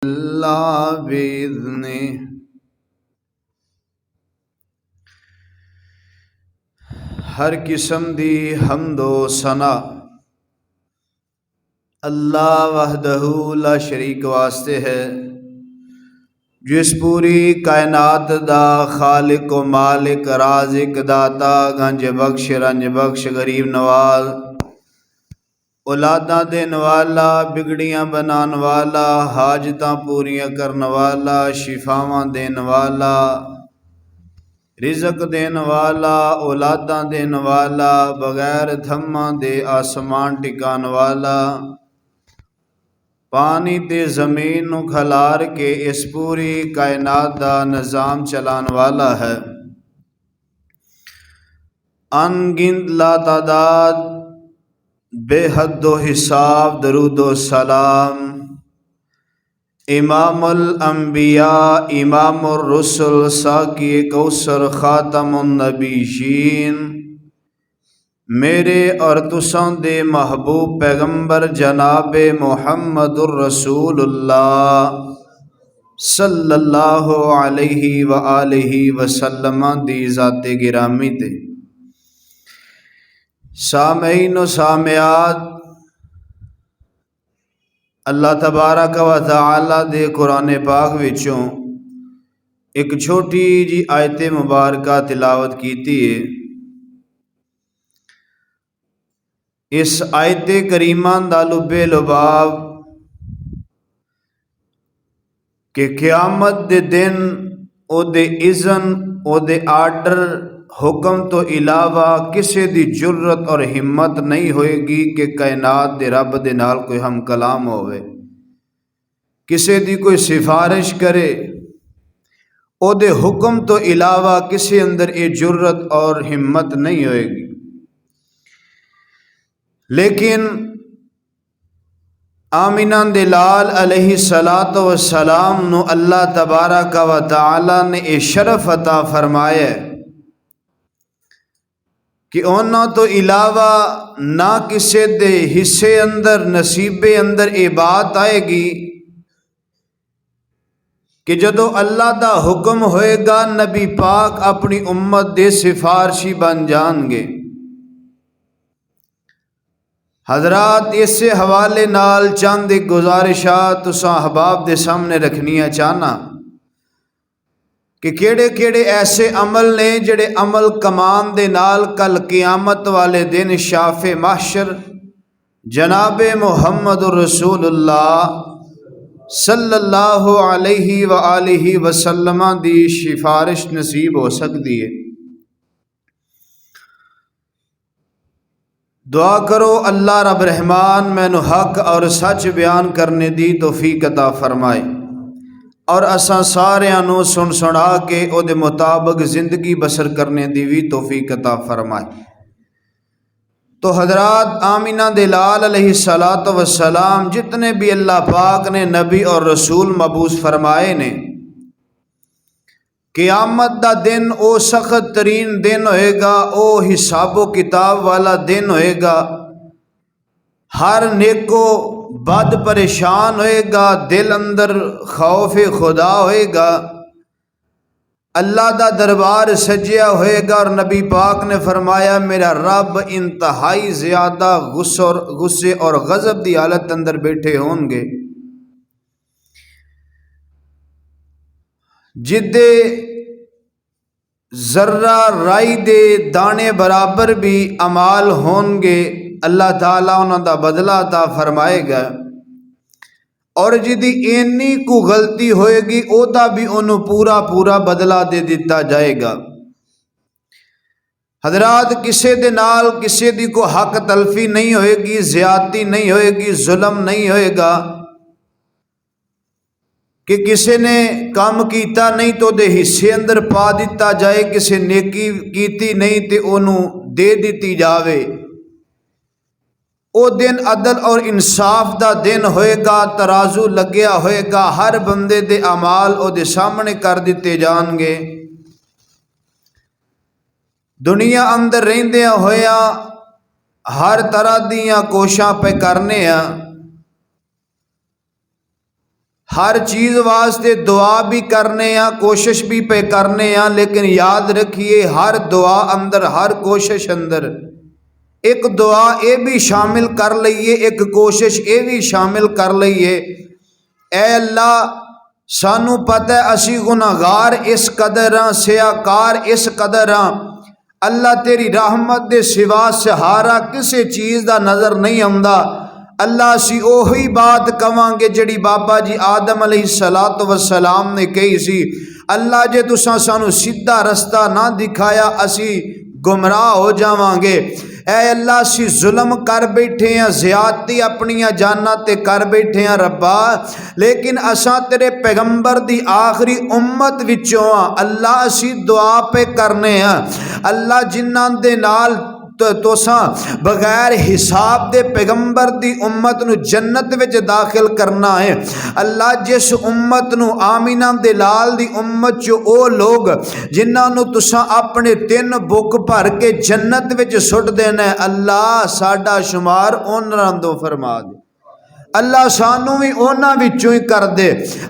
अल्लाह बिइज़्ने हर किस्म दी हम्दो सना अल्लाह वहदहू ला शरीक वास्ते है, जिस पूरी कायनात दा खालिक व मालिक राज़िक दाता गंज बख्श रंज बख्श गरीब नवाज औलादा देन वाला बिगड़ियां बनान वाला हाजतां पूरियां करन वाला शिफावां देन वाला रिज़क देन वाला औलादा देन वाला बगैर थम्मा दे आसमान टिकान वाला पानी ते ज़मीन नू खलार के इस पूरी कायनात दा निज़ाम चलान वाला है। अनगिनत लातादाद बेहद हिसाब दरूदो सलाम इमामुल अंबिया इमामुर रुsul साकी कौसर खातमुन नबीशीन मेरे और तुसां दे महबूब पैगंबर जनाबे मुहम्मदुर रसूलुल्लाह सल्लल्लाहु अलैहि व आलिहि वसल्लम दी ज़ाते गिरामी ते सामईन व सामयात अल्लाह तबारक व तआला दे कुरान पाक विचों एक छोटी जी आयत मुबारका तिलावत कीती है। इस आयत करीमा दा लुबे लुबाब कि क़यामत दे दिन ओदे इज़न ओदे आर्डर हुक्म तो इलावा किसी दी जुर्रत और हिम्मत नहीं होएगी कि कायनात दे रब दे नाल कोई हम कलाम होवे, किसी दी कोई सिफारिश करे, ओदे हुक्म तो इलावा किसी अंदर ये जुर्रत और हिम्मत नहीं होएगी। लेकिन आमिना दे लाल अलैहि सलातो व सलाम नु अल्लाह तबारक व तआला ने ये शरफ अता फरमाया कि उन्हां तो इलावा ना किसी दे हिस्से अंदर नसीबे अंदर ये बात आएगी कि जदों अल्लाह दा हुक्म होएगा नबी पाक अपनी उम्मत दे सिफारशी बन जाएंगे। हजरात इस हवाले नाल चंद एक गुजारिशात तुसां अहबाब दे सामने रखनिया चाहना कि केड़े केड़े ऐसे अमल ने जेड़े अमल कमान दे नाल कल क़यामत वाले दिन शाफे महशर जनाबे मुहम्मदुर रसूलुल्लाह सल्लल्लाहु अलैहि व आलिहि वसल्लम दी सिफारिश नसीब हो सकती है। दुआ करो अल्लाह रब रहमान मैनू हक और सच बयान करने दी तौफीक अता फरमाए और असां सारियां नू सुन सुना के उहदे मुताबिक जिंदगी बसर करने दी भी तौफीक अता फरमाए। तो हजरात आमिना दे लाल अलैहि सलातो व सलाम जितने भी अल्लाह पाक ने नबी और रसूल मबूस फरमाए ने, क़यामत दा दिन ओ सख्त तरीन दिन होएगा, ओ हिसाबो किताब वाला दिन होएगा। हर नेको बद परेशान होएगा, दिल अंदर खौफ खुदा होएगा, अल्लाह दा दरबार सजिया होएगा और नबी पाक ने फरमाया मेरा रब इंतहाई ज़्यादा गुस्से और गज़ब की हालत अंदर बैठे होंगे। जिदे जर्रा राई दे दाने बराबर भी अमाल होंगे अल्लाह ताला उन्हां दा बदला अता फरमाएगा और जिदी इन्नी को गलती होएगी ओदा भी उन्हों पूरा पूरा बदला दे दिता जाएगा। हजरात किसी दे नाल किसी दी को हक तलफी नहीं होएगी, ज्यादती नहीं होएगी, जुल्म नहीं होएगा कि किसी ने काम कीता नहीं तो दे हिस्से अंदर पा दिता जाए, किसी नेकी कीती नहीं तो उन्हों दे दी जावे। ओ दिन अदल और इंसाफ दा दिन होएगा, तराजू लग्या होएगा, हर बंदे दे अमाल ओदे सामने कर दिते जाएंगे। दुनिया अंदर रहिंदे होया हर तरह दियां कोशिशां पे करने हर चीज़ वास्ते दुआ भी करने आ, कोशिश भी पे करने आ, लेकिन याद रखिए हर दुआ अंदर, हर कोशिश अंदर एक दुआ ये भी शामिल कर लईए, एक कोशिश ये भी शामिल कर लईए। ऐ अल्लाह सानू पता है असी गुनाहगार इस कदर हाँ, सियाकार इस कदर हाँ, अल्लाह तेरी रहमत दे सिवा सहारा किसी चीज़ का नज़र नहीं आंदा। अल्लाह असी ओही बात कवांगे जिहड़ी बाबा जी आदम अलैहिस्सलातु वस्सलाम ने कही सी, अल्लाह जे तुसां सानू सीधा रस्ता ना दिखाया असी गुमराह हो जावांगे। ऐ अल्लाह असी जुल्म कर बैठे हैं, ज़्यादती अपनियां जानां ते कर बैठे हैं रब्बा, लेकिन असां तेरे पैगंबर दी आखिरी उम्मत विचों हाँ। अल्लाह असी दुआ पे करने हैं अल्लाह जिन्हां दे नाल तुसां बगैर हिसाब दे पैगंबर दी उम्मत नू जन्नत विच दाखिल करना है। अल्लाह जिस उम्मत नू आमीना दे लाल दी उम्मत चो ओ लोग जिन्हां नू तुसां अपने 3 बुक भर के जन्नत विच सुट देना है, अल्लाह साडा शुमार उन्हां दो फरमा दे। अल्लाह सानू भी उन्हां विचों ही कर दे।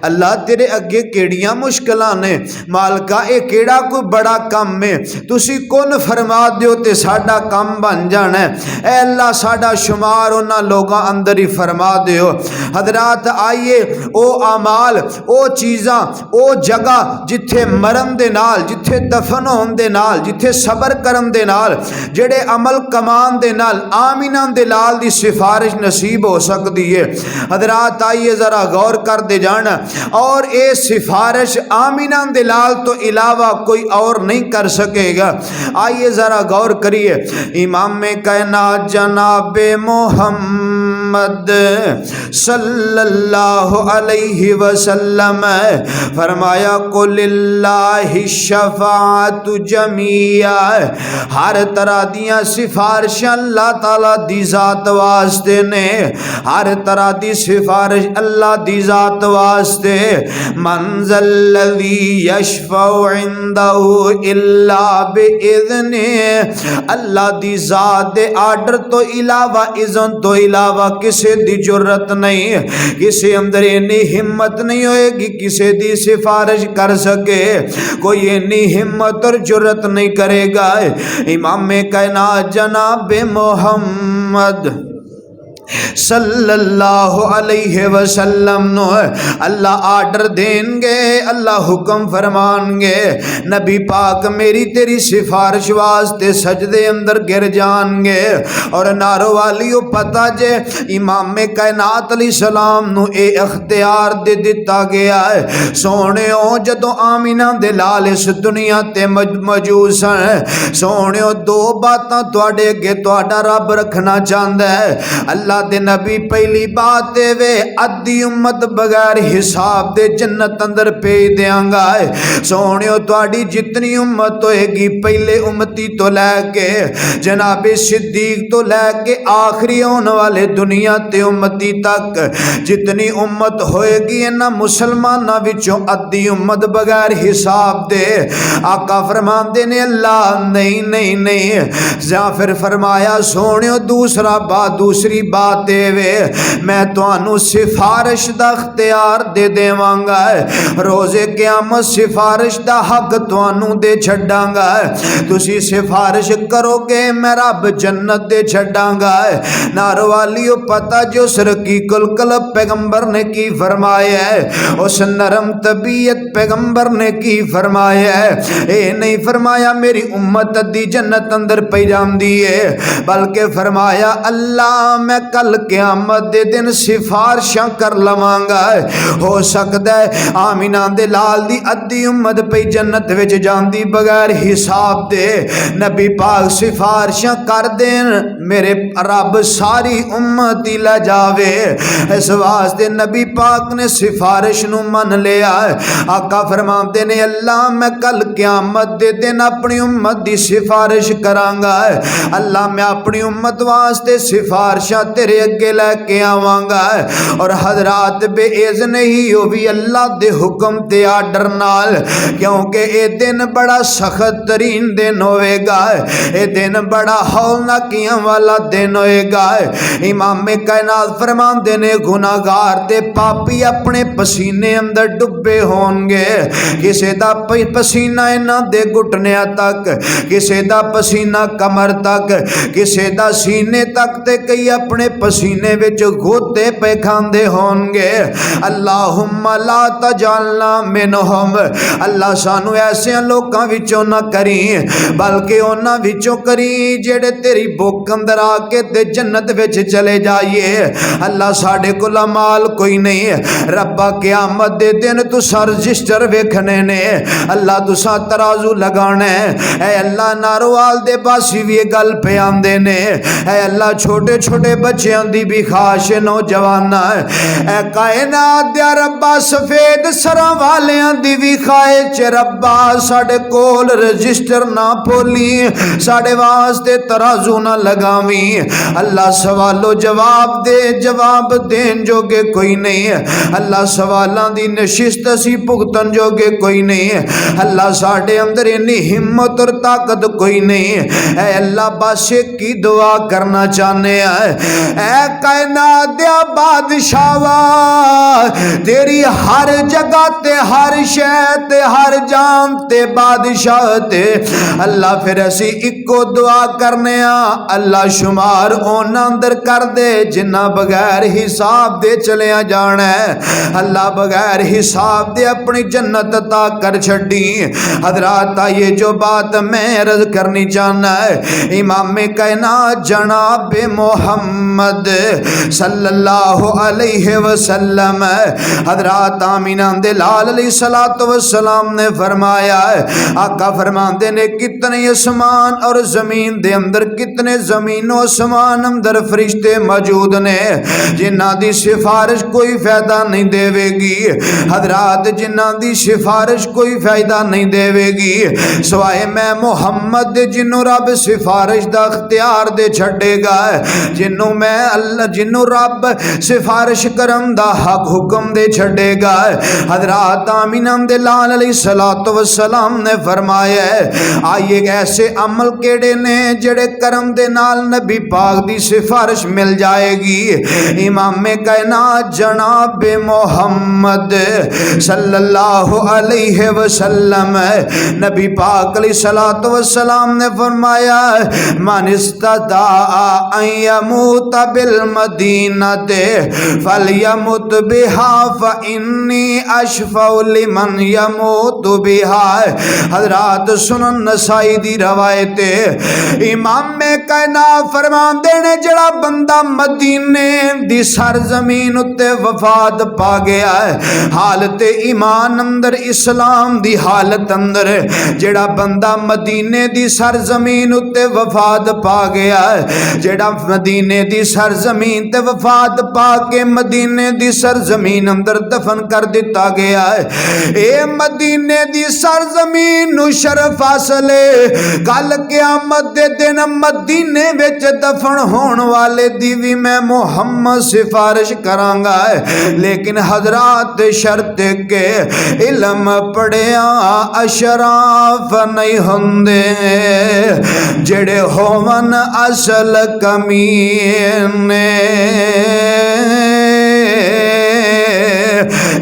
अल्लाह तेरे अगे केड़ियां मुश्किलां ने मालका, ये केड़ा कोई बड़ा काम है, तुसी कुन फरमा दियो ते साडा काम बन जाना है। ऐ अल्लाह साडा शुमार उन्हां लोगां अंदर ही फरमा दियो। हजरात आइए ओ अमाल, ओ चीज़ां, ओ जगह जिथे मरन दे नाल, जिथे दफन होने दे नाल, जिथे सबर करन दे नाल, जेड़े अमल कमान दे नाल आमीना दे लाल दी सिफारिश नसीब हो सकती है। हजरात आइए जरा गौर कर दे जाना, और ये सिफारिश आमीना दे लाल तो इलावा कोई और नहीं कर सकेगा। आइए जरा गौर करिए, इमाम कायनात जनाब मोहम्मद सल्लल्लाहु अलैहि वसल्लम फरमाया कुलिल्लाहि शफाअतु जमीआ, हर तरह दियां सिफारिशां अल्लाह ताला दी जात वास्ते ने, हर तरह दी सिफारिश अल्लाह दी जात वास्ते। मंज़ल्लज़ी यशफ़उ इंदहु इल्ला बिइज़्नि, अल्लाह दी जात दे आर्डर तो इलावा, इज़्न तो इलावा किसी दी जुर्रत नहीं, किसी अंदर इन्नी हिम्मत नहीं होएगी किसी दी सिफारिश कर सके, कोई इन्नी हिम्मत और जुर्रत नहीं करेगा। इमाम कायनात जनाब मोहम्मद सल्लल्लाहु अलैहि वसल्लम नो अल्लाह आर्डर देंगे, अल्लाह हुक्म फरमाएंगे, नबी पाक मेरी तेरी सिफारिश वास्ते सजदे अंदर गिर जाएंगे। और नारो वालियो पता जे इमाम कायनात अलैहिस्सलाम नु ए इख्तियार दे दिता गया है। सोहणियो जदों आमीना दे लाल इस दुनिया ते मौजूद सन, सोहणियो 2 बातां तुहाडे अगे तुहाडा रब रखना चाहता है। अल्लाह दे नबी पहली बात वे अद्धी उम्मत बगैर हिसाब दे जन्नत अंदर भेज देंगा। सोहणियो तुहाडी जितनी उम्मत होएगी, पहले उम्मती तो लैके जनाबे सिद्दीक तो लैके आखिरी होने वाले दुनिया ते उम्मती तक जितनी उम्मत होएगी, इन्हां मुसलमानां विचों अद्धी उम्मत बगैर हिसाब दे। आका फरमांदे ने अल्लाह नहीं नहीं नहीं, या फिर फरमाया सोहणियो दूसरी बात देवे, मैं तुहानू सिफारिश दा इख्तियार दे देवांगा। रोजे क़यामत सिफारिश दा हक तुहानू दे छड्डांगा। तुसी सिफारिश करोगे मैं रब जन्नत दे छड्डांगा। नारो वालियो पता जो रकीकुल कल्ब पैगंबर ने की फरमाया है, उस नरम तबीयत पैगंबर ने की फरमाया है। ये नहीं फरमाया मेरी उम्मत अद्धी जन्नत अंदर पई जांदी है, बल्कि फरमाया अल्लाह मैं कल क़यामत दे दिन सिफारिशां कर लवांगा। हो सकता है आमीना दे लाल दी अद्धी उम्मत पई जन्नत विच जांदी बगैर हिसाब दे, नबी पाक सिफारिशां कर देन, मेरे रब सारी उम्मत ही लै जावे। इस वास्ते नबी पाक ने सिफारिश नू मन लिया। आका फरमाते ने अल्लाह मैं कल क़यामत दे दिन अपनी उम्मत दी सिफारिश करांगा। अल्लाह मैं अपनी उम्मत वास्ते सिफारिशां तेरे अगे लैके आवांगा। और हजरात बेइज़्न ही वो भी अल्लाह दे हुक्म ते आर्डर नाल, क्योंकि ये दिन बड़ा सख्त तरीन दिन होएगा। ये दिन बड़ा हौलनाकियां वाला दिन होएगा। इमाम कायनात फरमाते ने गुनाहगार ते पापी अपने पसीने अंदर डुबे होंगे। किसी दा पसीना इन्हां दे घुटनिया तक, किसी दा पसीना कमर तक, किसी दा सीने तक, ते कई अपने पसीने विच गोते पे खांदे होंगे। अल्लाहुम्मा ला तजअलना मिनहुम, अल्लाह सानू ऐसे लोकां विचों ना करी, बल्कि उन्हां विचों करी जेड़े तेरी भुख अंदर आके ते जन्नत विच चले जाइए। अल्लाह साडे कोल माल कोई नहीं, रब्बा क़यामत दे दिन तुसां रजिस्टर वेखने ने, अल्लाह तुसां तराजू लगाना है। ऐ अल्लाह नारोवाल दे बासी भी गल पे आंदे ने, ऐ अल्लाह छोटे छोटे बच्चों की भी खाश नौजवाना, ऐ कायनात दे रब्बा सफेद सरां वालियां दी भी खाहिश रब्बा साडे कोल रजिस्टर ना भोली, साडे वास्ते तराजू ना लगावी। अल्लाह सवालो जवाब दे, जवाब देन जोगे कोई नहीं, अल्लाह सवालों की नशिस्त असी भुगतन जोगे कोई नहीं। अल्लाह साडे अंदर इन्नी हिम्मत और ताकत कोई नहीं। ऐ अल्लाह बस एक की दुआ करना चाहने ऐ कायनात दे बादशाह, तेरी हर जगह ते हर शय ते हर जान ते बादशाह ते अल्लाह फिर असी इको दुआ करने अल्लाह शुमार उन्हां अंदर कर दे जिन्ना बगैर हिसाब दे चलिया जाना है। अल्लाह बगैर हिसाब दे अपनी जन्नत अता कर छड़ी। हजरात ये जो बात मैं अर्ज करनी चाहना है, इमाम कायनात जनाब मोहम्मद सल्लल्लाहु अलैहि वसल्लम हजरात आमीना दे लाल अलैहिस्सलातु वस्सलाम ने फरमाया, आका फरमाते ने कितने आसमान और जमीन दे अंदर, कितने जमीन और आसमान अंदर फरिश्ते मौजूद ने जिन्हां दी सिफारिश कोई फायदा नहीं देवेगी। हजरात जिन्हां दी सिफारिश कोई फायदा नहीं देवेगी सवाए मैं मुहम्मद दे, जिन्हों रब सिफारिश दा अख्तियार दे छड़ेगा, जिन्हों मैं अल्लाह जिन्हों रब सिफारिश करन दा हक हुक्म दे छड़ेगा। हजरात आमीना दे लाल अलैहिस्सलातु वस्सलाम ने फरमाया, आइए ऐसे अमल केड़े ने जेड़े करम दे नाल नबी पाक दी सिफारिश मिल जाएगी। इमाम कायनात जनाब मोहम्मद सल्लल्लाहु अलैहि वसल्लम नबी पाक अलैहिस्सलातु वस्सलाम ने फरमाया, मन इस्तता अन यमूत बिल मदीनते फलयमुत बिहा फइन्नी अशफउ लिमन यमूत बिहा। हजरात सुनन नसाई दी रवायत इमाम कायनात फरमांदे ने जड़ा बंदा मदीने दी सरजमीन उत्ते वफात पा गया है, हालत ईमान अंदर इस्लाम दी हालत अंदर जड़ा बंदा मदीने दी सरजमीन उत्ते वफात पा गया है, जड़ा मदीने दी सरजमीन ते वफात पा के मदीने दी सरजमीन अंदर दफन कर दिता गया है। ए मदीने दी सरजमीन नु शरफ हासिले, कल क़यामत दे दिन मदीने विच दफन होने वाले दी भी मैं मुहम्मद सिफारिश करांगा। लेकिन हजरात शर्त के इल्म पढ़िया अशराफ नहीं होंदे, जेड़े होवन असल कमीने।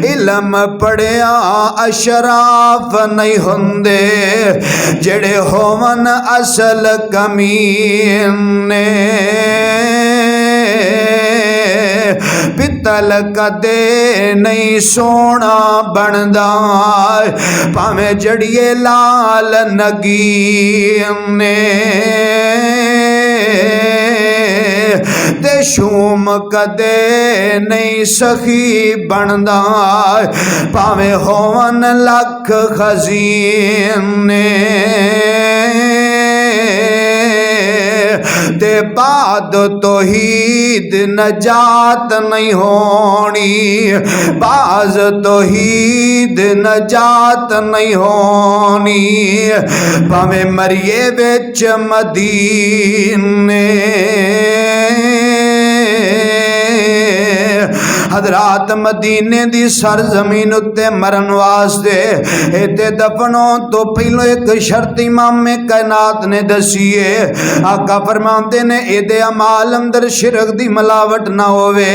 इल्म पढ़िया अशराफ नहीं होंदे, जेड़े होवन असल कमीने। पित्तल कदे नहीं सोना बनदा, भावें जड़िए लाल नगीने। ते शूम कदे नहीं सखी बनदा, भावें होवन लख खजीने। ते बाद तौहीद नजात नहीं होनी, बाज तौहीद नजात नहीं होनी, भावें मरिए विच मदीने। हजरात मदीने दी सरजमीन उत्ते मरन वास्ते इत्थे दफन होने तो पहलो एक शर्त इमामे कायनात ने दसी है। आका फरमाते ने एदे अमाल अंदर शिरक दी मिलावट ना होवे,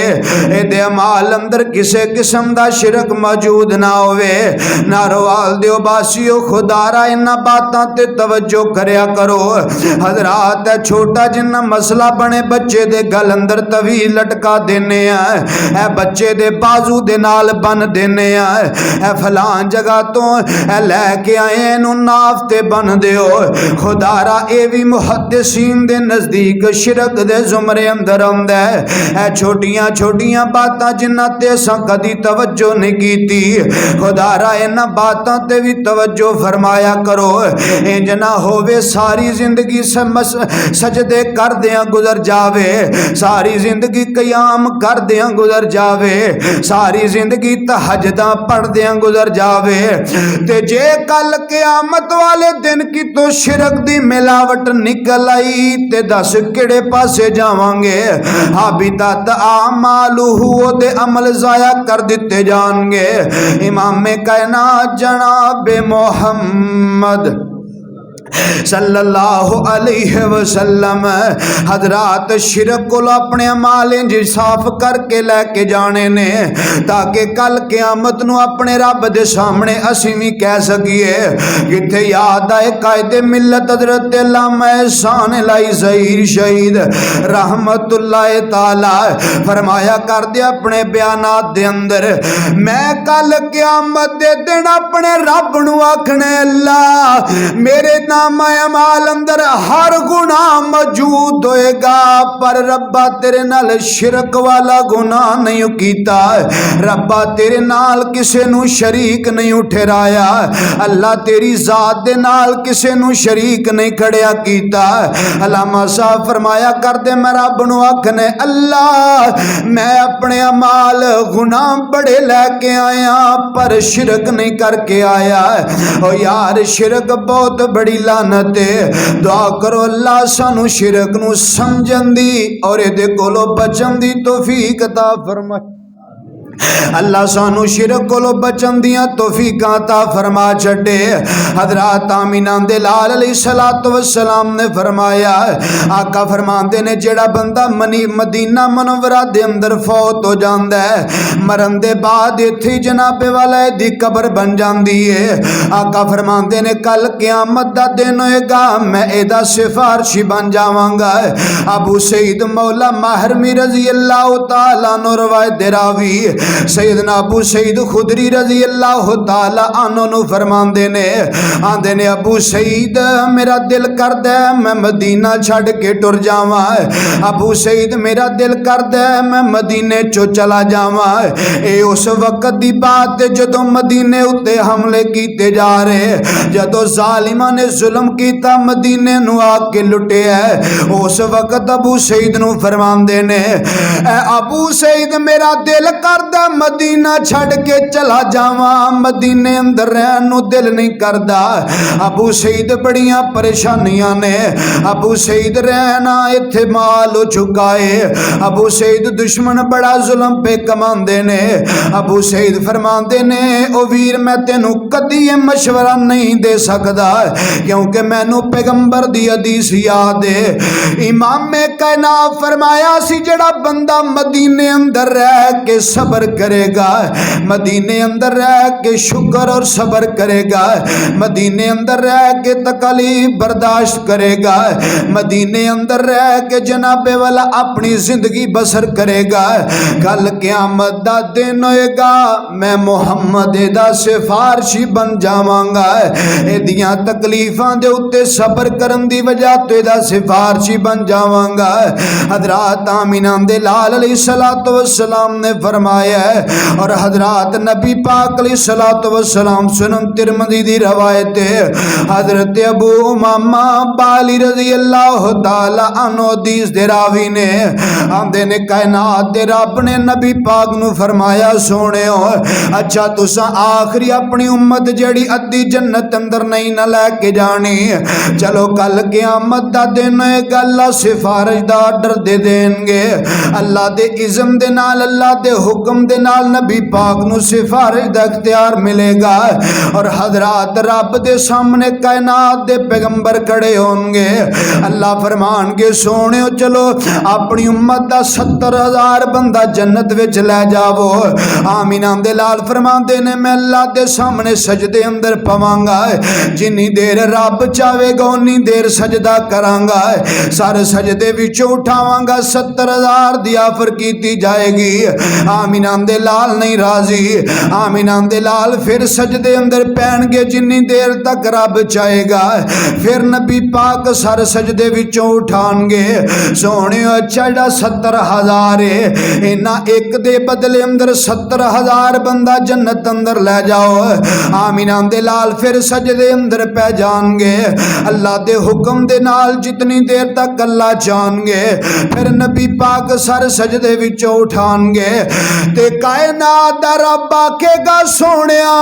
एदे अमाल अंदर किसी किस्म दा शिरक मौजूद ना होवे। नारोवाल दियो बासियो खुदारा इन्हां बातां ते तवज्जो करया करो। हजरात छोटा जिन्ना मसला बने बच्चे दे गल अंदर तवी लटका देने है, बच्चे दे बाजू दे नाल बन देने है, फलान जगह तो लैके आए इनू नाफ ते बन दियो। खुदारा ए भी मुहद्दिसीन दे नजदीक शिरक दे जुमरे अंदर आंदा है। छोटियां छोटियां बातां जिन्हां ते असां कदी तवज्जो नहीं कीती, खुदारा इन्हां बातां ते भी तवज्जो फरमाया करो। इंज ना होवे सारी जिंदगी सजदे करदियां गुजर जावे, सारी जिंदगी कयाम करदियां गुजर जावे, सारी जिंदगी तहज्जुदां पढ़दियां गुजर जावे। ते जे कल क़यामत वाले दिन की तो शिरक दी मिलावट निकल आई ते दस किड़े पासे जावांगे। हाबितात आमालुहु दे अमल जाया कर दिते जाएंगे। इमामे कायनात जनाब मोहम्मद सल्लल्लाहु अलैहि वसल्लम हजरात शिरक को अपने अमाल इंज साफ करके लैके जाने ने ताकि कल क़यामत नूं अपने रब दे सामने असीं भी कह सकीए। किथे याद आए कायदे मिलत हजरत अल्लामा एहसान लाई ज़हीर शहीद रहमतुल्लाह ताला फरमाया कर दे अपने बयानात दे अंदर, मैं कल क़यामत दे दिन अपने रब नूं आखने अल्लाह मेरे अमाल अंदर हर गुनाह मौजूद होएगा, पर रब्बा तेरे नाल शिरक वाला गुनाह नहीं कीता, रब्बा तेरे नाल किसे नू शरीक नहीं ठहराया, अल्लाह तेरी जात दे नाल किसे नू शरीक नहीं खड़िया कीता। अल्लामा साहब फरमाया कर दे मैं रब नू आखने अल्लाह मैं अपने अमाल गुनाह बड़े लैके आया पर शिरक नहीं करके आया। ओ यार शिरक बहुत बड़ी लानत है। दुआ करो अल्लाह सानू शिरक नू समझन दी और इहदे कोलों बचन दी तौफीक अता फरमाए। अल्लाह सानू शिरक कोलों बचन दियां तौफीकां अता फरमा छड़े। हजरात आमीना दे लाल अलैहिस्सलातु वस्सलाम ने फरमाया, आका फरमांदे ने जेड़ा बंदा मदीना मुनव्वरा दे अंदर फौत हो जांदा है मरन दे बाद इत्थे जनाबे वाला दी कब्र बन जांदी है। आका फरमांदे ने कल क़यामत दा दिन होएगा मैं एदा सिफारशी बन जावांगा। अबू सईद मौला महरमी रज़ी अल्लाह तआला अन्हु रवायत दे रावी सैयदना अबू सईद खुदरी रज़ी अल्लाह तआला अन्हु नु फरमांदे ने आंदे ने अबू सईद मेरा दिल करदा मैं मदीना छड़ के टुर जावां। अबू सईद मेरा दिल करदा मैं मदीने चो चला जावां। ए उस वक्त दी बात जदों मदीने उत्ते हमले कीते जा रहे, जदों जालिमां ने जुल्म कीता मदीने नु आके लुटिया, उस वक्त अबू सईद नु फरमांदे ने अबू सईद मेरा दिल करदा मदीना छड़ के चला जावा, मदीने अंदर रहन नू दिल नहीं करदा। अबू सईद बड़ियां परेशानियां ने, अबू सईद रहना इत्थे माल हो चुका है, अबू सईद दुश्मन बड़ा जुल्म पे कमांदे ने। अबू सईद फरमांदे ने ओ वीर मैं तेनू कदी मशवरा नहीं दे सकदा क्योंकि मैनू पैगंबर दी हदीस याद है। इमामे कायनात फरमाया सी जेड़ा बंदा मदीने अंदर रह के सबर करेगा, मदीने अंदर रह के शुक्र और सबर करेगा, मदीने अंदर रह के तकलीफ बर्दाश्त करेगा, मदीने अंदर रह के जनाबे वाला अपनी जिंदगी बसर करेगा, कल क़यामत दा दिन होएगा मैं मुहम्मद दा सिफारशी बन जावांगा। एदियां तकलीफां दे उत्ते सबर करन दी वजह तो एदा सिफारशी बन जावांगा। हजरात आमीना दे लाल अलैहिस्सलातु वस्सलाम ने फरमाया और हजरात नबी पाक अलैहिस्सलातु वस्सलाम सुनन तिरमिज़ी दी रवायत है। हजरत अबू उमामा बाली रज़ी अल्लाह तआला अन्हु हदीस दे रावी ने आंदे ने कायनात दे रब ने नबी पाक नू फरमाया सोहणियो अच्छा तुसां आखिरी अपनी उम्मत जेड़ी अद्धी जन्नत अंदर नहीं ना लैके जानी, चलो कल क़यामत दा दिन होएगा अल्लाह सिफारिश दा आर्डर दे देंगे, अल्लाह दे इज़्म दे नाल अल्लाह दे हुक्म हुक्म दे नाल नबी पाक नू सिफारिश दा इख्तियार मिलेगा और हजरात रब दे सामने कायनात दे पैगंबर खड़े होंगे। अल्लाह फरमानगे सोने चलो अपनी उम्मत दा 70,000 बंदा जन्नत विच लै जावो। आमीना दे लाल फरमांदे ने मैं अल्लाह दे सामने सजदे अंदर पवांगा, जिन्नी देर रब चाहेगा उन्नी देर सजदा करांगा, सर सजदे विचों उठावांगा, 70,000 दी ऑफर की जाएगी। आमीना दे लाल नहीं राजी, आमीना दे लाल फिर सजदे अंदर पैणगे जिन्नी देर तक रब चाहेगा। फिर नबी पाक सर सजदे विचों उठानगे। सोने अच्छा 70,000 है, इन्ना एक दे बदले अंदर 70,000 बंदा जन्नत अंदर ले जाओ। आमीना दे लाल फिर सजदे अंदर पै जाएंगे, अल्लाह दे हुक्म दे नाल जितनी देर तक अल्लाह चाहणगे। फिर नबी पाक सर सजदे विचों उठानगे ते कायनात दा रब आखेगा सोनिया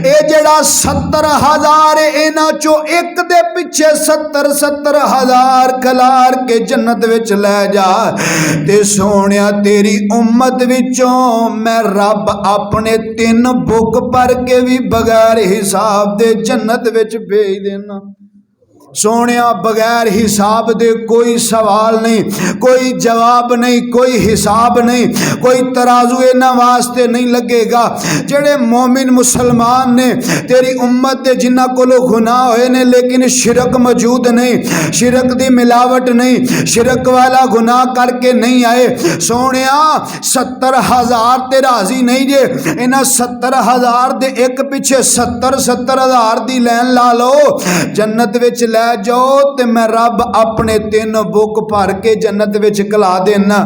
ए जेड़ा 70,000 इन्हां चों एक दे पिछे 70,000 खलार के जन्नत विच ले जा। ते सोनिया तेरी उम्मत विचों मैं रब अपने 3 बुक भर के भी बगैर हिसाब दे जन्नत विच भेज देना। सोने बगैर हिसाब दे, कोई सवाल नहीं, कोई जवाब नहीं, कोई हिसाब नहीं, कोई तराजू इन्हां वास्ते नहीं लगेगा। जेड़े मोमिन मुसलमान ने तेरी उम्मत दे जिन्हां कोलों गुनाह होए ने लेकिन शिरक मौजूद नहीं, शिरक दी मिलावट नहीं, शिरक वाला गुनाह करके नहीं आए, सोने 70,000 ते राजी नहीं जे। इन्हां 70,000 दे एक पिछे 70,000 दी लैन ला लो, जन्नत विच लै जाओ ते मैं रब अपने 3 बुक भर के जन्नत विच कला देना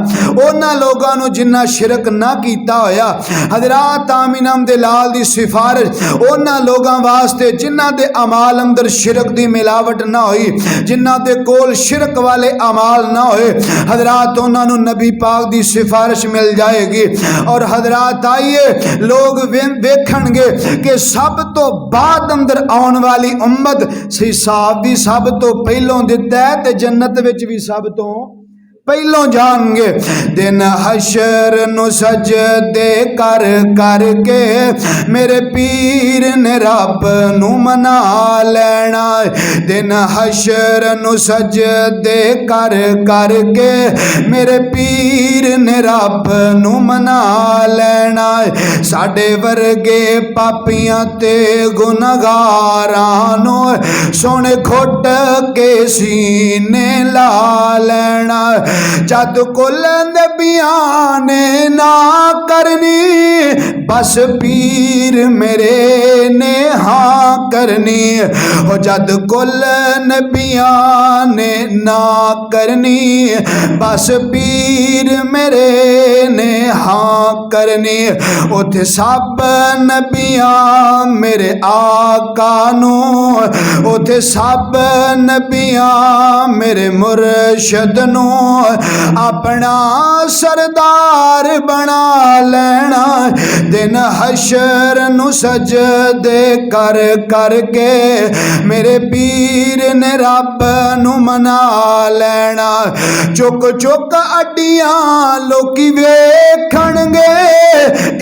उन्हां लोगां नूं जिन्हां शिरक ना कीता होया। हजरात आमीना दे लाल दी सिफारिश उन्हां लोगां वास्ते जिन्हां दे अमाल अंदर शिरक दी मिलावट ना होई, जिन्हां दे कोल शिरक वाले अमाल ना होए, हजरात उन्हां नूं नबी पाक दी सिफारिश मिल जाएगी। और हजरात आइए लोग वेखणगे कि सब तो बाद अंदर आउण वाली उम्मत हिसाब भी सब तो पहलों दिता है ते जन्नत विच भी सब तो पहलों जाएंगे। दिन हशर नु सजदे कर कर के मेरे पीर ने रब नु मना लेना। दिन हशर नु सजदे कर कर के मेरे पीर ने रब नु मना लेना। साडे वर्गे पापियां ते गुनहगारां नु सोने घुट के सीने ला लेना। जद कुल नबियां ने ना करनी बस पीर मेरे ने हाँ करनी। हो जद कुल नबियां ने ना करनी बस पीर मेरे ने हाँ करनी। उथे सब नबियां मेरे आका नू, उथे सब नबियां मेरे मुर्शद नू अपना सरदार बना लेना। दिन हशर नु सजदे कर कर के मेरे पीर ने रब नु मना लेना। चुक चुक अड्डियां लोकी वेखणगे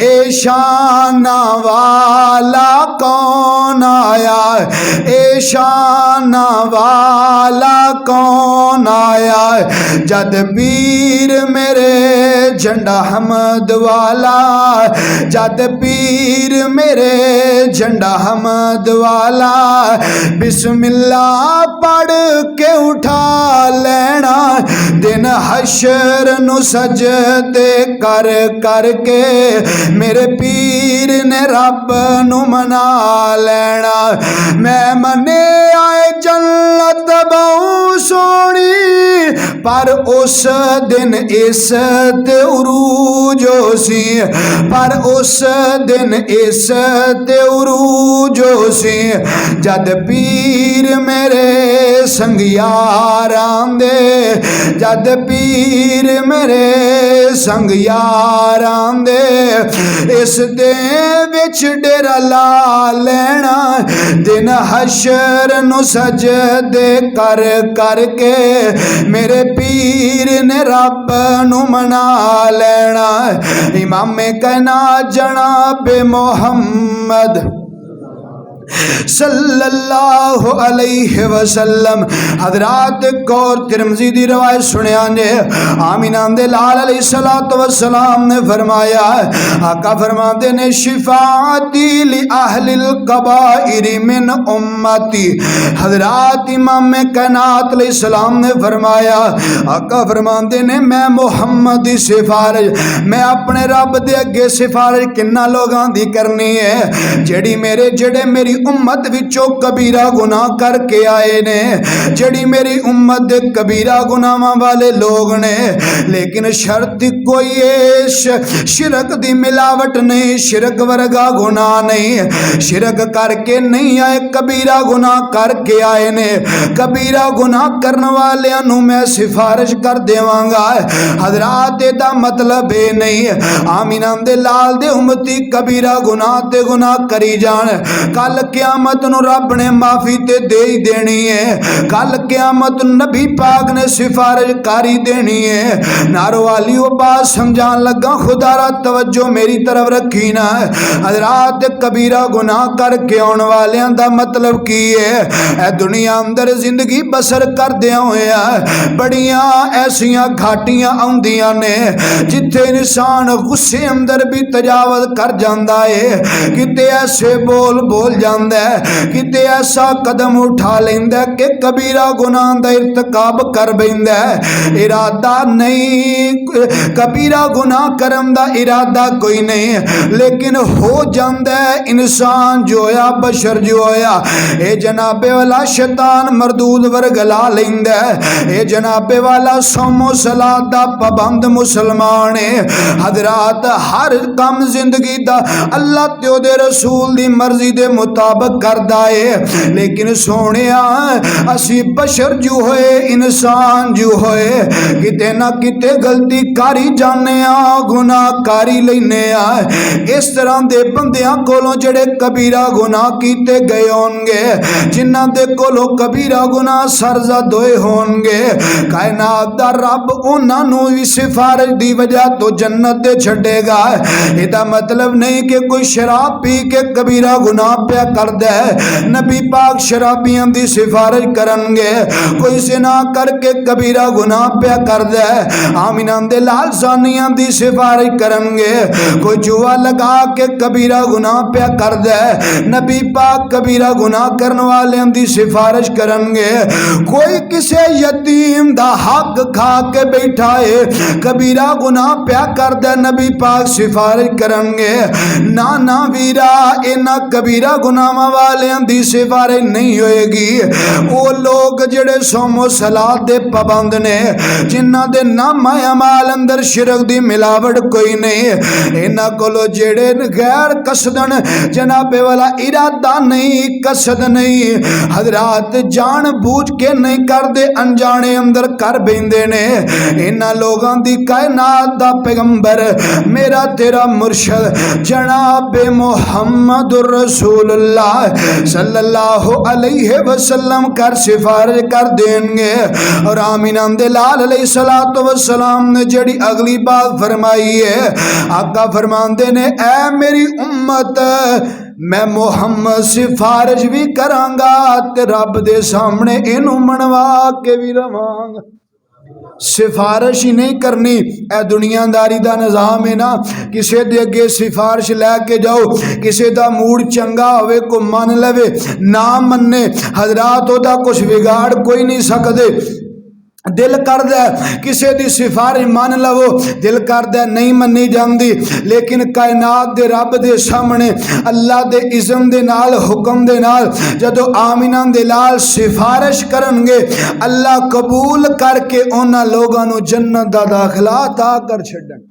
ए शाना वाला कौन आया, ए शाना वाला कौन आया। जद पीर मेरे झंडा हमद वाला, जद पीर मेरे झंडा हमद वाला बिस्मिल्लाह पढ़ के उठा लेना। दिन हशर नु सजदे कर कर के मेरे पीर ने रब नु मना लेना। मैं मने आए जन्नत बहु सोनी पर उस दिन इस ते उरूज सी, पर उस दिन इस ते उरूजो सी जद पीर मेरे संग यार आंदे जद पीर मेरे संग यार आंदे इस दे विच डेरा ला लेना दिन हशर नु सजदे कर करके मेरे पीर ने रब नु मना लेना इमामे कहना जनाब मोहम्मद सल्लल्लाहु अलैहि वसल्लम हजरात कौर तिरमिज़ी दी रिवायत सुनिया ने आमीना दे लाल अलैहिस्सलातु वस्सलाम ने फरमाया आका फरमाते ने शिफाती लि अहलिल कबाइर मिन उम्मती हजरात इमाम कायनात अलैहिस्सलाम ने फरमाया आका फरमाते ने मैं मुहम्मद दी सिफारिश मैं अपने रब दे अगे सिफारिश किन्ना लोगां दी करनी है जेड़ी मेरी उम्मत विचों कबीरा गुनाह करके आए ने जड़ी मेरी उम्मत दे कबीरा गुनाहां वाले लोग ने लेकिन शर्त कोई है शिरक दी मिलावट नहीं शिरक वर्गा गुनाह नहीं शिरक करके नहीं आए कबीरा गुनाह करके आए ने कबीरा गुनाह करने वालियां नूं मैं सिफारिश कर देवांगा हजरात दा मतलब ये नहीं आमीना दे लाल दे उम्मती कबीरा गुनाह ते गुनाह करी जान कल क़यामत नूं रब ने माफी ते दे ही देनी है कल क़यामत नबी पाक ने सिफारिश कारी देनी है नारो वाली वो बात समझान लगा खुदा रा तवज्जो मेरी तरफ रखी ना हजरात कबीरा गुनाह करके आने वालियां दा मतलब की है ए दुनिया अंदर जिंदगी बसर करदे होया बड़ियां ऐसियां घाटियां आउंदियां ने जिथे इंसान गुस्से अंदर भी तजावज कर जांदा है किते ऐसे बोल जांदा है किते ऐसा कदम उठा लेंदा कि कबीरा गुनाह दा इर्तिकाब कर बैठदा है इरादा नहीं कबीरा गुनाह करन दा इरादा कोई नहीं लेकिन हो जांदा है इंसान जो होया बशर जो होया ए जनाबे वाला शैतान मरदूद वरगला लेंदा है ए जनाबे वाला सोमो सलात दा पाबंद मुसलमान है हजरात हर काम जिंदगी दा अल्लाह ते ओदे रसूल दी मर्जी दे मुताबिक करदा है लेकिन सोने असी बशर जो होए इंसान जो होए किते ना किते गलती कारी जाने गुनाह कारी लेने इस तरह दे बंदियां कोलों जड़े कबीरा गुनाह कीते गए होंगे जिन्हां दे कोलों कबीरा गुनाह सरजद होए होंगे कायनात दा रब उन्हां नूं भी सिफारिश दी वजह तो जन्नत दे छड्डेगा इहदा मतलब नहीं कि कोई शराब पी के कबीरा गुनाह पिया करदा है नबी पाक शराबियां दी सिफारिश करनगे कोई जिना करके कबीरा गुनाह पिया करदा है आमीना दे लाल सानियां दी सिफारिश करनगे कोई जुआ लगा के कबीरा गुनाह पिया करदा है नबी पाक कबीरा गुनाह करने वालियां दी सिफारिश करनगे कोई किसी यतीम दा हक खा के बैठा है कबीरा गुनाह पिया करदा नबी पाक सिफारिश करनगे ना ना वीरा इन्हां कबीरा गुनाहां वालियां दी सिफारिश नहीं होएगी वो लोग जेड़े सोमो सलात दे पाबंद ने जिन्हां दे नामा अमाल अंदर शिरक दी मिलावट कोई नहीं इन्हां कोलों जेड़े गैर कसदन जनाबे वाला इरादा नहीं कसद नहीं हजरात जान बूझ के नहीं करदे अनजाने अंदर कर बैठदे ने इन्हां लोगां दी कायनात दा पैगंबर मेरा तेरा मुर्शद जनाबे मुहम्मदुर रसूलुल्लाह सल्लल्लाहु अलैहि वसल्लम कर सिफारिश कर देंगे और आमीना दे लाल अलैहिस्सलातु वस्सलाम ने जड़ी अगली बात फरमाई है आका फरमांदे ने ऐ मेरी उम्मत मैं मुहम्मद सिफारिश भी करांगा ते रब दे सामने इनू मनवा के भी रवांगा सिफारिश ही नहीं करनी ए दुनियादारी का निज़ाम है ना किसी दे अगे सिफारिश लैके जाओ किसी का मूड चंगा होवे को मन लवे ना मन्ने हजरात ओदा कुछ बिगाड़ कोई नहीं सकते दिल करदा किसी की सिफारिश मान लवो दिल करदा नहीं मनी जाती लेकिन कायनात दे रब दे सामने अल्लाह दे इज़्म दे नाल हुक्म दे नाल जदों आमीना दे लाल सिफारिश करनगे अल्लाह कबूल करके उन्हां लोगां नूं जन्नत दा दाखला अता कर छड्डण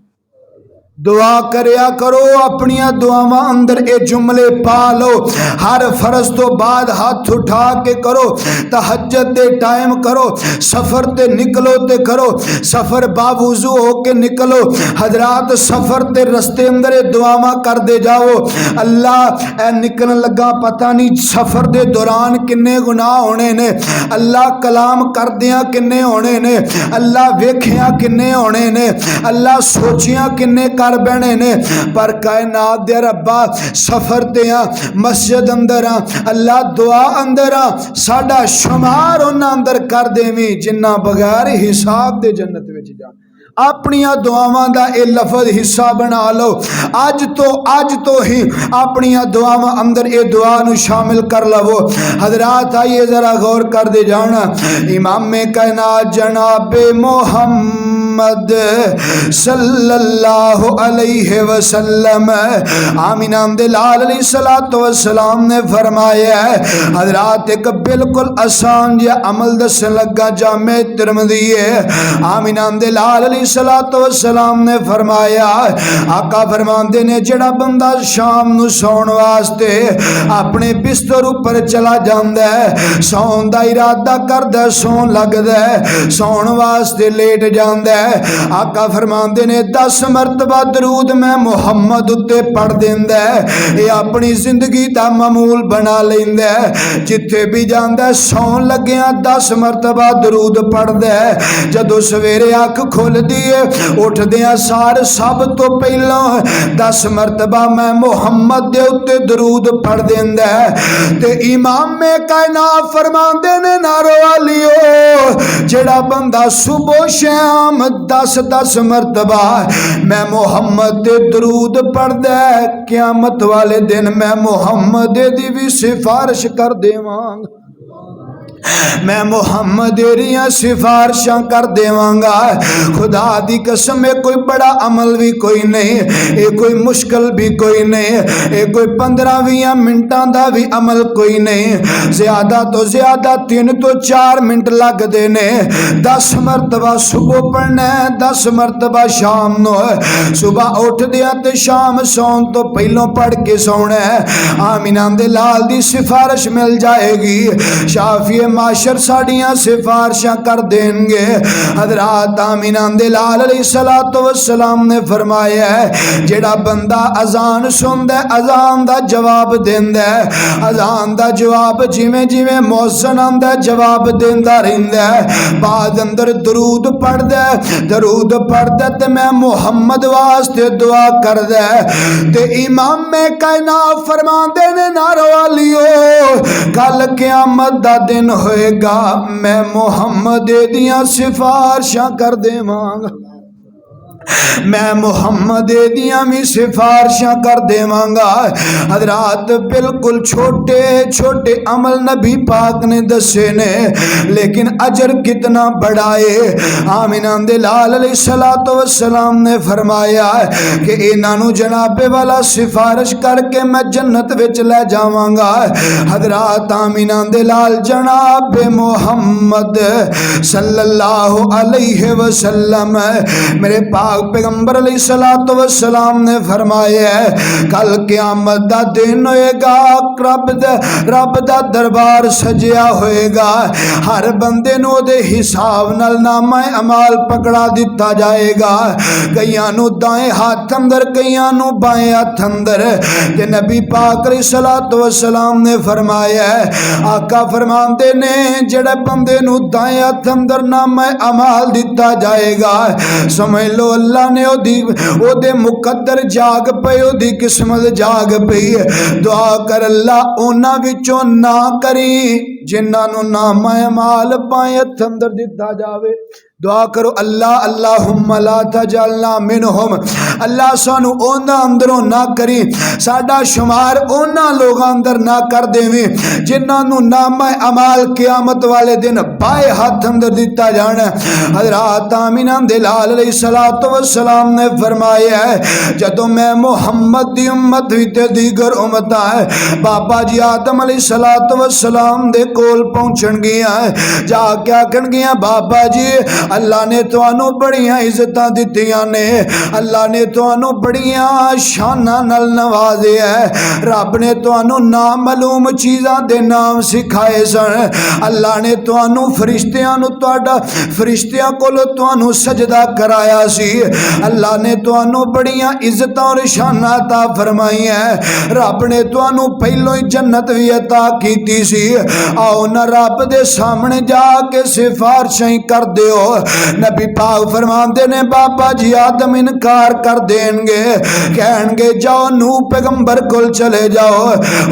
दुआ करया करो, अपनिया दुआवां अंदर ये जुमले पा लो। हर फर्ज तो बाद हाथ उठा के करो, तहज्जुद दे टाइम करो, सफर ते निकलो ते करो, सफर बावुजू हो के निकलो। हजरात सफर ते रस्ते अंदर ये दुआवां कर दे जाओ। अल्लाह ए निकलन लगा पता नहीं सफर दे दौरान किन्ने गुनाह होने ने, अल्लाह कलाम करदियां किन्ने होने ने, अल्लाह वेखियां किन्ने होने ने, अल्लाह सोचियां किन्ने कर बहने ने। पर कायनात दे रब्बा सफर ते मस्जिद अंदर अल्लाह दुआ अंदर साडा शुमार उन्हां अंदर कर देवी जिन्ना बगैर हिसाब दे जन्नत विच जा। अपनिया दुआवां दा ये लफज हिस्सा बना लो। अज तो ही अपनिया दुआवां अंदर ये दुआ नू शामिल कर लवो। हजरात आइए जरा गौर कर दे जाना, इमामे कायनात जनाबे मोहम्मद सल्लल्लाहु अलैहि वसल्लम आमीना दे लाल अलैहिस्सलातु वस्सलाम ने फरमाया है। हजरात एक बिल्कुल आसान जिहा अमल दसन लगा, जामे तिरमिज़ी है। आमीना दे लाल अलैहिस्सलातु वस्सलाम ने फरमाया, आका फरमाते ने जेड़ा बंदा शाम नू सौन वास्ते अपने बिस्तर उपर चला जांदा है, सौन दा इरादा करदा, सौन लगदा है, सौन वास्ते लेट जांदा है, आका फरमाते ने 10 मरतबा दरूद मैं मुहम्मद उत्ते पढ़ देंदा है। ये अपनी जिंदगी दा मामूल बना लेंदा है। जिथे भी जांदा है सौन लग्या 10 मरतबा दरूद पढ़दा है। जदों सवेरे अख खुलदी है उठदियां सार सब तो पहला 10 मरतबा मैं मुहम्मद दे उत्ते दरूद पढ़ देंदा है। ते इमामे कायनात फरमांदे ने नारो वालियो, जेड़ा बंदा सुबह शाम 10-10 मरतबा मैं मुहम्मद दे दरूद पढ़दा है, क़यामत वाले दिन मैं मुहम्मद दी भी सिफारिश कर देवांगा, मैं मुहम्मद दियां सिफारिशां कर देवांगा। खुदा दी कसम है कोई बड़ा अमल भी कोई नहीं, ये कोई मुश्किल भी कोई नहीं, ये कोई 15-20 मिनटां दा भी अमल कोई नहीं। ज्यादा तो ज्यादा 3 तो 4 मिनट लगदे ने। 10 मरतबा सुबह पढ़ना है, 10 मरतबा शाम नो। सुबह उठदियां ते शाम सौन तो पहलों पढ़ के सोना है। आमीना दे लाल दी सिफारिश मिल जाएगी। शाफी माशर साड़ियां सिफारिशां कर देंगे। हजरात आमीना दे लाल अलैहिस्सलातु वस्सलाम ने फरमाया है, जेड़ा बंदा अजान सुनदा है अजान दा जवाब देंदा है, अजान दा जवाब जिवें जिवें मौज़न आंदा जवाब देंदा रहिंदा है। बाद अंदर दरूद पढ़दा है, दरूद पढ़दा ते मैं मुहम्मद वास्ते दुआ करदा है। ते इमामे कायनात फरमांदे ने नारो वालियो, कल क़यामत दा दिन होएगा मैं मुहम्मद दियां सिफारिशां कर देवांगा, मैं मुहम्मद दियां भी सिफारिशां कर देवांगा। हजरात बिल्कुल छोटे छोटे अमल नबी पाक ने दसे ने, लेकिन अजर कितना बड़ा है। आमीना दे लाल अलैहिस्सलातु वस्सलाम ने फरमाया कि इन्हां नू जनाबे वाला सिफारिश करके मैं जन्नत विच ले जावांगा। हजरात आमीना दे लाल जनाबे मुहम्मद सल्लल्लाहु अलैहि वसल्लम मेरे पाक पैगंबर अलैहिस्सलातु वस्सलाम ने फरमाया है, कल क़यामत दा दिन होएगा, रब दा दरबार सजिया होएगा। हर बंदे नू दे हिसाब नाल नामा अमाल पकड़ा दिता जाएगा। कईयां नू दाएं हाथ अंदर, कईयां नू बाएं हाथ अंदर। ते नबी पाक अलैहिस्सलातु वस्सलाम ने फरमाया है, आका फरमांदे ने जेड़े बंदे नू दाएं हाथ अंदर नामा अमाल दिता जाएगा, समझ लो अल्लाह ने ओदे मुकद्दर जाग पे, ओदी किस्मत जाग पई। दुआ कर अल्लाह उन्हां विचों ना करी जिन्हां नू नामा अमाल बाएं हथ अंदर दिता जावे। दुआ करो अल्लाह अल्लाहुम्मा ला तजअलना मिनहुम, अल्लाह सानू उन्हां अंदरों ना करी, साडा शुमार उन्हां लोगां अंदर ना कर देवें जिन्हां नू नामा अमाल क़यामत वाले दिन बाएं हाथ अंदर दिता जाना। हजरात आमीना दे लाल अलैहिस्सलातु वस्सलाम ने फरमाया है, जदों मैं मुहम्मद दी उम्मत ते दीगर उम्मतां बाबा जी आदम अलैहिस्सलातु वस्सलाम दे कोल पहुंचणगियां जाके आखणगियां बाबा जी अल्लाह ने तुहानू बड़ियां इज्जतां दित्तियां ने, अल्लाह ने तुहानू बड़ियां शानां नाल नवाजिया है, रब ने तुहानू नामालूम चीज़ां दे नाम सिखाए सन, अल्लाह ने तुहानू फरिश्तियां नू तुहाडा फरिश्तियां कोलों तुहानू सजदा कराया सी, अल्लाह ने तुहानू बड़ियां इज्जतां और शानां अता फरमाई है, रब ने तुहानू पहलों ही जन्नत भी अता कीती सी। आओ ना रब दे सामने जाके सिफारिशां कर दिओ। नबी पाक फरमाते ने बाबा जी आदम इनकार कर देंगे, कहेंगे जाओ नूह पैगंबर को चले जाओ,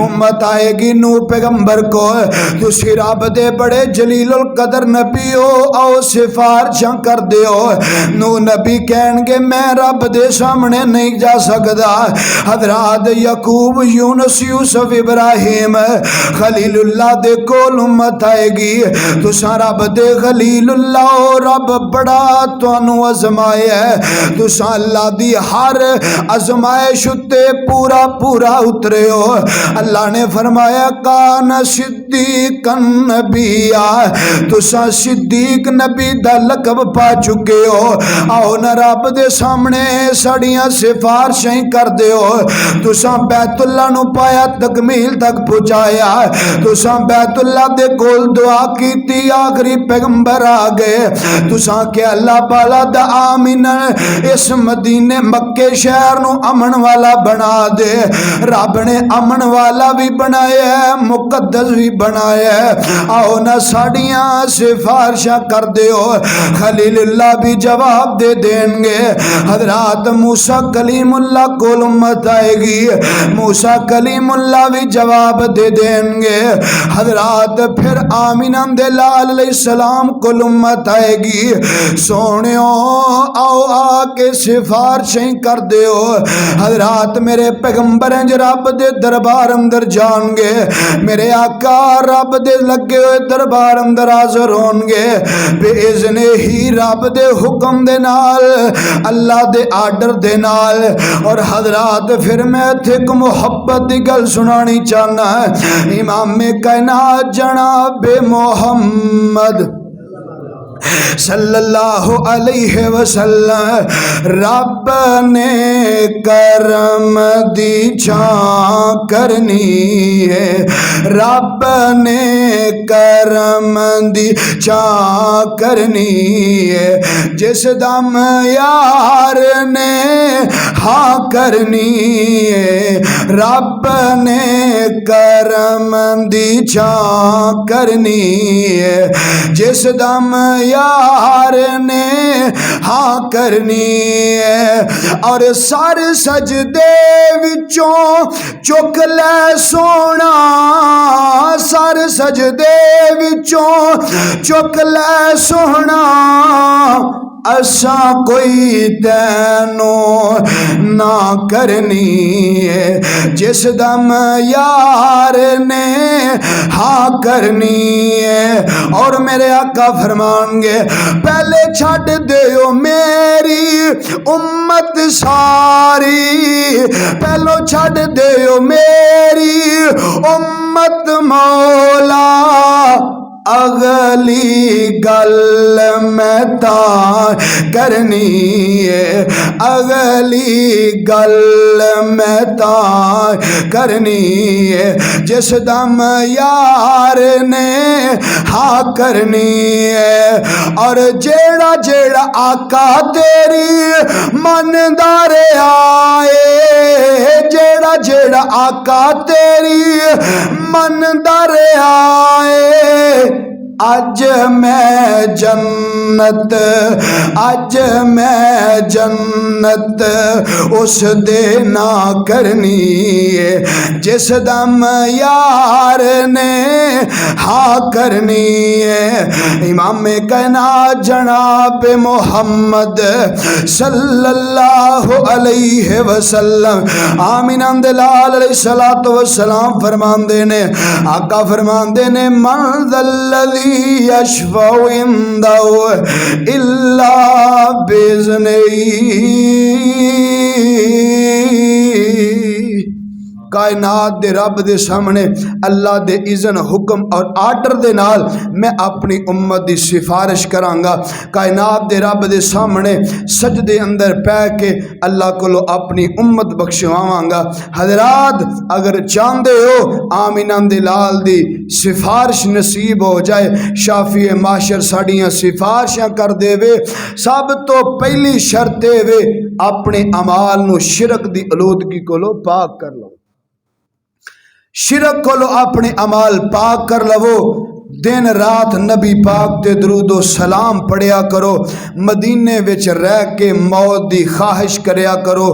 उम्मत आएगी नूह पैगंबर को, तुसी रब दे बड़े जलीलुल कदर नबी हो, आओ सिफारिशां कर दिओ। नूह नबी कहेंगे मैं रब दे सामने नहीं जा सकता। हजरात यकूब यूनुस यूसुफ इब्राहिम खलीलुल्लाह दे कोल उम्मत आएगी, तुसा रब दे खलीलुल्लाह हो, रब बड़ा तुहानू आजमाया है, तुसा अल्लाह दी हर आजमाइश उत्ते पूरा पूरा उतरे हो। अल्लाह ने फरमाया कान सिद्दीकन नबिया, तुसा सिद्दीक नबी दा लकब पा चुके हो। आओ ना रब दे सामने साड़ियां सिफारिशां कर दिओ। तुसा बैतुल्ला नू पाया तकमील तक पहुंचाया, तुसा बैतुल्ला दे कोल दुआ कीती, आखिरी पैगंबर आ गए, तुसा के अल्लाह पाला दा आमीन इस मदीने मक्के शहर नू अमन वाला बना दे। रब ने अमन वाला भी बनाया है, मुकद्दस भी बनाया है। आओ ना साड़ियां सिफारिशां कर दिओ। खलीलुल्लाह भी जवाब दे देंगे। हजरात मूसा कलीमुल्लाह कोल उम्मत आएगी, मूसा कलीमुल्लाह भी जवाब दे देंगे। हजरात फिर आमीना दे लाल अलैहिस्सलाम कोल उम्मत आएगी। सोनियो आओ आके सिफारिशें कर दिओ। हजरात मेरे पैगंबर रब दे दरबार अंदर जाएंगे, मेरे आका रब दे लगे हुए दरबार अंदर हाजिर होंगे बेइज़्ने ही रब दे हुक्म दे नाल, अल्लाह दे आर्डर दे नाल। और हजरात फिर मैं एक मुहब्बत की गल सुनानी चाहना है। इमाम कायनात जनाब मोहम्मद सल्लल्लाहु अलैहि वसल्लम, रब ने करम दी छां करनी है, रब ने करम दी छां करनी है, जिस दम यार ने हाँ करनी है, रब ने करम दी छां करनी है, जिस दम यार ने हाँ करनी है। और सर सजदे विचों चुक ले सोना, सर सजदे विचों चुक ले सोना, असा कोई तैनो ना करनी है, जिस दम यार ने हाँ करनी है। और मेरे आका फरमाएंगे पहले छड़ दियो मेरी उम्मत सारी, पहलो छड़ दियो मेरी उम्मत मौला, अगली गल मैं तां करनी है, अगली गल मैं तां करनी है, जिस दम यार ने हाँ करनी है। और जेड़ा जेड़ा आका तेरी मनदार आए, जेड़ा जेड़ा आका तेरी मनदार आए, अज मैं जन्नत, अज मैं जन्नत उस दे ना करनी है, जिस दम यार ने हाँ करनी है। इमाम कायनात जनाब मोहम्मद सल्लल्लाहु अलैहि वसल्लम आमीना दे लाल अलैहिस्सलातु वस्सलाम फरमांदे ने, आका फरमांदे ने मन यशफ़उ इंदहु इल्ला बिइज़्निही, कायनात दे रब दे सामने अल्लाह दे इज़न हुक्म और आर्डर दे नाल मैं अपनी उम्मत दी सिफारिश करांगा। कायनात दे रब दे सामने सजदे अंदर पै के अल्लाह कोलो अपनी उम्मत बख्शवावांगा। हजरात अगर चाहते हो आमिना दे लाल दी सिफारिश नसीब हो जाए, शाफी माशर साड़ियाँ सिफारिशां कर देवे, सब तो पहली शर्त वे अपने अमाल नू शिरक दी आलूदगी कोलो पाक कर लो। शिरक कोलो अपने अमाल पाक कर लवो। दिन रात नबी पाक ते दरूदो सलाम पढ़िया करो। मदीने विच रह के मौत दी ख्वाहिश करया करो।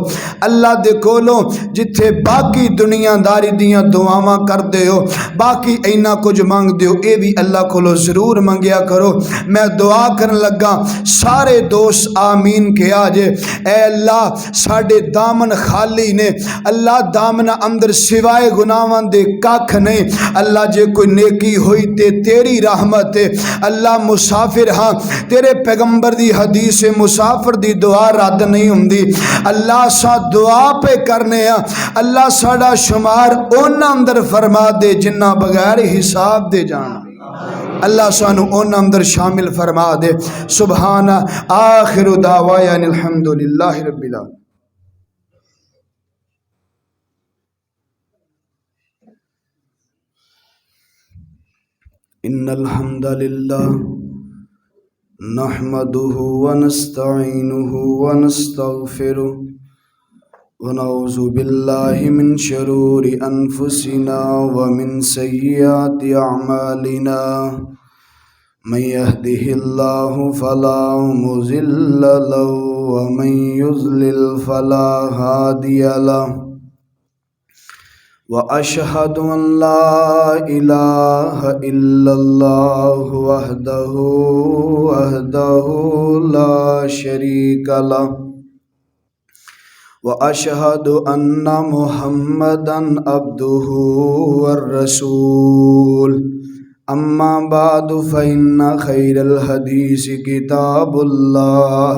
अल्लाह दे कोलों जिथे बाकी दुनियादारी दियां दुआवां करदे हो, बाकी इन्ना कुछ मंगदे हो, ये भी अल्लाह कोलों जरूर मंगया करो। मैं दुआ करन लगा, सारे दोस्त आमीन किया जे। ऐ अल्लाह साडे दामन खाली ने, अल्लाह दामन अंदर सिवाए गुनाहां दे कख नहीं। अल्लाह जे कोई नेकी हुई ते तेरी रहमत है। अल्लाह मुसाफिर हाँ, तेरे पैगंबर दी हदीस मुसाफिर दी दुआ रद्द नहीं हुंदी। अल्लाह सा दुआ पे करने अल्लाह साड़ा शुमार उन्हां अंदर फरमा दे जिन्ना बगैर हिसाब दे जाना। अल्लाह सानू उन्हां अंदर शामिल फरमा दे। सुभाना आखिरु दावाया अल्हम्दुलिल्लाहि रब्बिल आलमीन। इन्नल हम्दलिल्लाह नहमदुहु व नस्तईनुहु व नस्तगफिरुह व नऊज़ु बिल्लाहि मिन शुरूरि अनफुसिना व मिन सय्यिआति अअमालिना। मन यहदिहिल्लाहु फला मुज़िल्ल लहु व मन युज़लिल फला हादिय लहु। व अशहदु अन ला इलाहा इल्लल्लाहु वहदहु ला शरीका लहु व अशहदु अन्ना मुहम्मदन अब्दुहु वर रसूल। अम्मा बादु फ़इन्ना खैरल हदीस किताबुल्लाह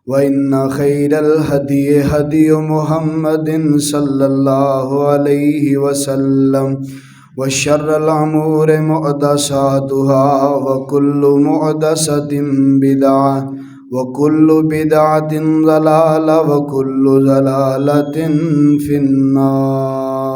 व इन्ना खैरल हदी हदी मुहम्मदिन सल्लल्लाहु अलैहि वसल्लम व शर्रल अमूर मुहदसातुहा व कुल्लु मुहदसतिन बिदअह व कुल्लु बिदअतिन ज़लाला व कुल्लु ज़लालतिन फिन्नार।